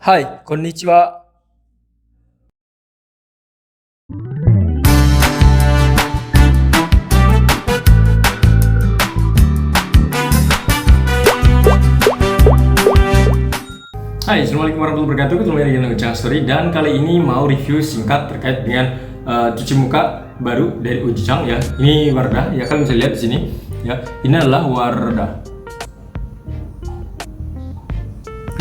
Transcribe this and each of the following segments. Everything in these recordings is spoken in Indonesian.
はい、こんにちは。Hai, Assalamualaikum warahmatullahi wabarakatuh. Ketemu lagi dengan Ujang Story dan kali ini mau review singkat terkait dengan cuci muka baru dari Ujang ya. Ini Wardah ya, kalian bisa lihat di sini ya. Ini adalah Wardah.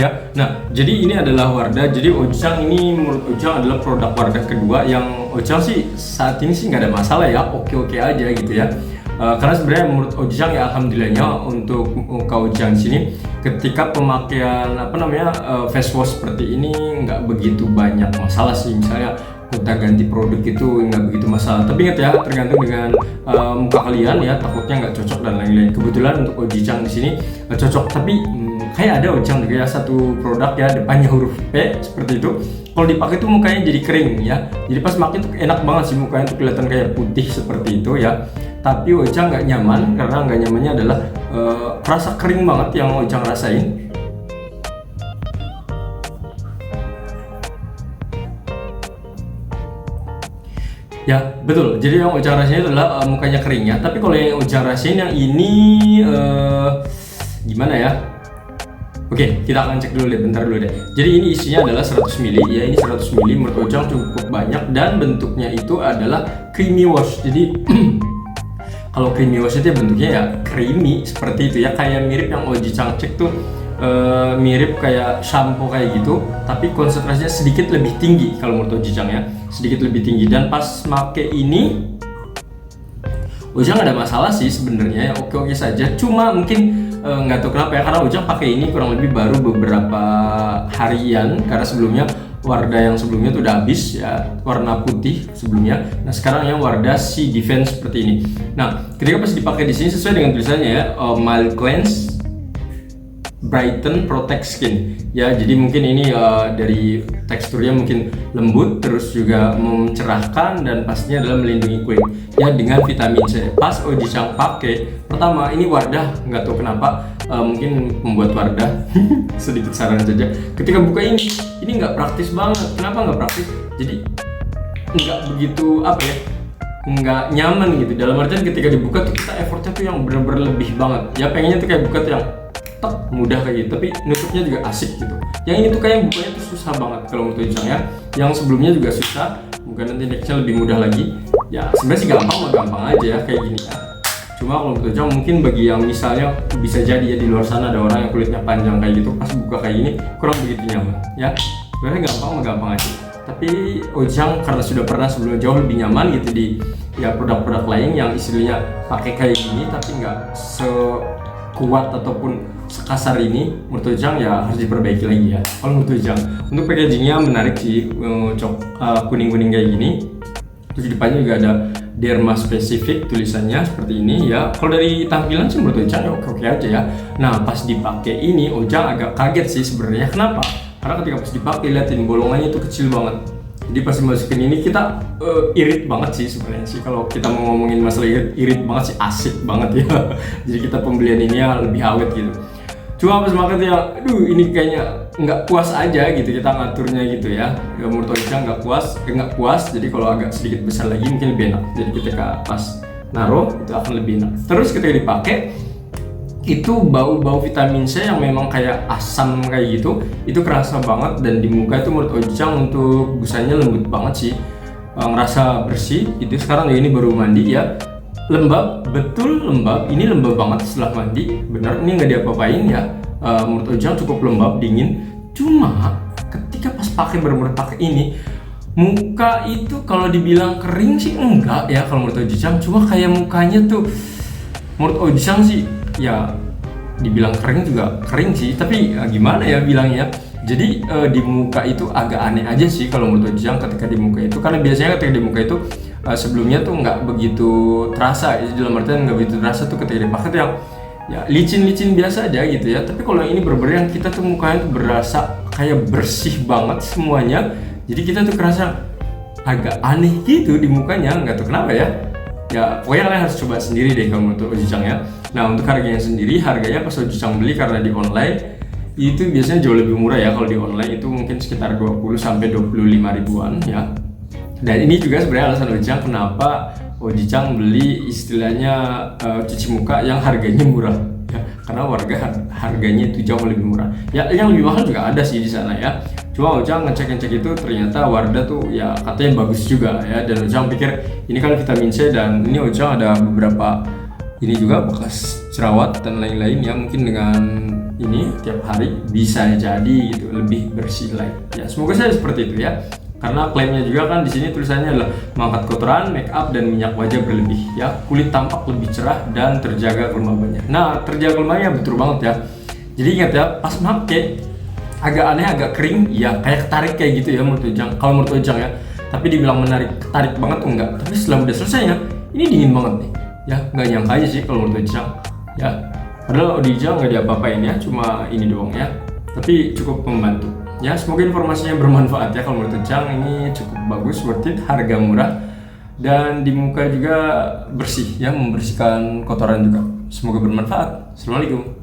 Ya, nah jadi ini adalah Wardah. Jadi Ujang ini menurut Ujang adalah produk Wardah kedua yang Ujang sih saat ini sih nggak ada masalah ya, oke aja gitu ya. Karena sebenarnya menurut Ujang ya alhamdulillahnya untuk muka Ujang sini ketika pemakaian face wash seperti ini nggak begitu banyak masalah sih. Misalnya kita ganti produk itu nggak begitu masalah, tapi ingat ya tergantung dengan muka kalian ya, takutnya nggak cocok dan lain-lain. Kebetulan untuk Ujang di sini cocok, tapi kayak ada Ujang juga ya satu produk ya depannya huruf P seperti itu. Kalau dipakai tuh mukanya jadi kering ya, jadi pas pakai tuh enak banget sih, mukanya tuh kelihatan kayak putih seperti itu ya. Tapi Ujang nggak nyaman, karena nggak nyamannya adalah rasa kering banget yang Ujang rasain. Ya betul, jadi yang Ujang rasain adalah mukanya kering ya. Tapi kalau yang Ujang rasain yang ini gimana ya? Oke, kita akan cek dulu deh, bentar dulu deh. Jadi ini isinya adalah 100 ml ya, ini 100 ml menurut Ujang cukup banyak dan bentuknya itu adalah creamy wash. Jadi kalau creamy wash itu bentuknya ya creamy seperti itu ya, kayak mirip yang Ujang cek tuh mirip kayak shampoo kayak gitu, tapi konsentrasinya sedikit lebih tinggi kalau menurut Ujang ya, sedikit lebih tinggi. Dan pas make ini Ujang ada masalah sih sebenarnya ya, oke saja. Cuma mungkin nggak tahu kenapa ya, karena Ujang pakai ini kurang lebih baru beberapa harian, karena sebelumnya Wardah yang sebelumnya tuh udah habis ya, warna putih sebelumnya. Nah sekarang yang Wardah Sea Defense seperti ini. Nah ketika pas dipakai di sini sesuai dengan tulisannya ya, mild cleanse, brighten, protect skin ya. Jadi mungkin ini dari teksturnya mungkin lembut, terus juga mencerahkan, dan pastinya adalah melindungi kulit ya dengan vitamin C. Pas Ujang pakai pertama ini Wardah nggak tahu kenapa, mungkin membuat Wardah sedikit saran saja, ketika buka ini nggak praktis banget. Kenapa nggak praktis? Jadi nggak begitu nggak nyaman gitu, dalam artian ketika dibuka tuh kita effortnya tuh yang bener-bener lebih banget ya, pengennya tuh kayak buka tuh yang mudah kayak gitu, tapi nutupnya juga asik gitu. Yang ini tuh kayak bukanya tuh susah banget kalau menurut Ujang ya. Yang sebelumnya juga susah, bukan nanti nextnya lebih mudah lagi ya. Sebenarnya sih gampang aja ya kayak gini ya. Cuma kalau menurut Ujang mungkin bagi yang misalnya bisa jadi ya di luar sana ada orang yang kulitnya panjang kayak gitu, pas buka kayak gini kurang begitu nyaman ya. Sebenarnya gampang aja, tapi Ujang karena sudah pernah sebelumnya jauh lebih nyaman gitu di ya produk-produk lain yang istilahnya pakai kayak gini tapi nggak sekuat ataupun sekasar ini, menurut Ujang ya harus diperbaiki lagi ya. Kalau menurut Ujang untuk packagingnya menarik sih, kuning-kuning kayak gini, terus di depannya juga ada derma spesifik tulisannya seperti ini ya. Kalau dari tampilan sih menurut Ujang ya oke aja ya. Nah pas dipakai ini Ujang agak kaget sih sebenarnya. Kenapa? Karena ketika pas dipakai liatin bolongannya itu kecil banget. Jadi pas dimasukin ini kita irit banget sih sebenarnya sih. Kalau kita mau ngomongin masalah irit banget sih, asik banget ya. Jadi kita pembelian ini ya lebih awet gitu. Cuma pas makan ya, aduh ini kayaknya nggak puas aja gitu kita ngaturnya gitu ya. Ya menurut Ujang nggak puas. Jadi kalau agak sedikit besar lagi mungkin lebih enak. Jadi ketika pas naruh itu akan lebih enak. Terus ketika dipakai itu bau vitamin C yang memang kayak asam kayak gitu, itu kerasa banget. Dan di muka itu menurut Ujang untuk busanya lembut banget sih, ngerasa bersih. Itu sekarang ya ini baru mandi ya. Lembab, betul lembab. Ini lembab banget setelah mandi, bener. Ini nggak diapa-apain ya. Menurut Ujang cukup lembab, dingin. Cuma ketika pas bener-bener pakai ini, muka itu kalau dibilang kering sih enggak ya kalau menurut Ujang. Cuma kayak mukanya tuh menurut Ujang sih ya dibilang kering juga kering sih. Tapi gimana ya bilangnya. Jadi di muka itu agak aneh aja sih kalau menurut Ujang ketika di muka itu. Karena biasanya ketika di muka itu sebelumnya tuh nggak begitu terasa, dalam artian nggak begitu terasa tuh ketika dipakai tuh yang ya licin biasa aja gitu ya. Tapi kalau ini bener-bener yang kita tuh mukanya tuh berasa kayak bersih banget semuanya, jadi kita tuh kerasa agak aneh gitu di mukanya, nggak tahu kenapa ya. Ya pokoknya kalian harus coba sendiri deh kalau menurut Ujang ya. Nah untuk harganya sendiri, harganya pas Ujang beli karena di online itu biasanya jauh lebih murah ya. Kalau di online itu mungkin sekitar 20 sampai 25 ribuan ya. Dan ini juga sebenarnya alasan Ojang kenapa Ojang beli istilahnya cuci muka yang harganya murah ya, karena harganya itu jauh lebih murah ya. Yang lebih mahal juga ada sih di sana ya, cuma Ojang ngecek itu ternyata Wardah tuh ya katanya bagus juga ya. Dan Ojang pikir ini kan vitamin C, dan ini Ojang ada beberapa ini juga bekas jerawat dan lain-lain ya, mungkin dengan ini tiap hari bisa jadi gitu lebih bersih lagi ya. Semoga saja seperti itu ya, karena klaimnya juga kan di sini tulisannya adalah mengangkat kotoran, make up dan minyak wajah berlebih ya, kulit tampak lebih cerah dan terjaga kelembabannya. Nah, terjaga kelembabannya betul banget ya. Jadi ingat ya, pas pakai agak aneh, agak kering ya, kayak ketarik kayak gitu ya menurut Ojang. Kalau menurut Ojang ya, tapi dibilang ketarik banget tuh enggak. Tapi setelah udah selesai ya, ini dingin banget nih ya, nggak nyangka aja sih kalau menurut Ojang ya. Padahal di Ojang nggak diapa-apain ya, cuma ini doang ya, tapi cukup membantu. Ya, semoga informasinya bermanfaat ya. Kalau menurut Ojang ini cukup bagus, worth it, harga murah, dan di muka juga bersih ya, membersihkan kotoran juga. Semoga bermanfaat. Assalamualaikum.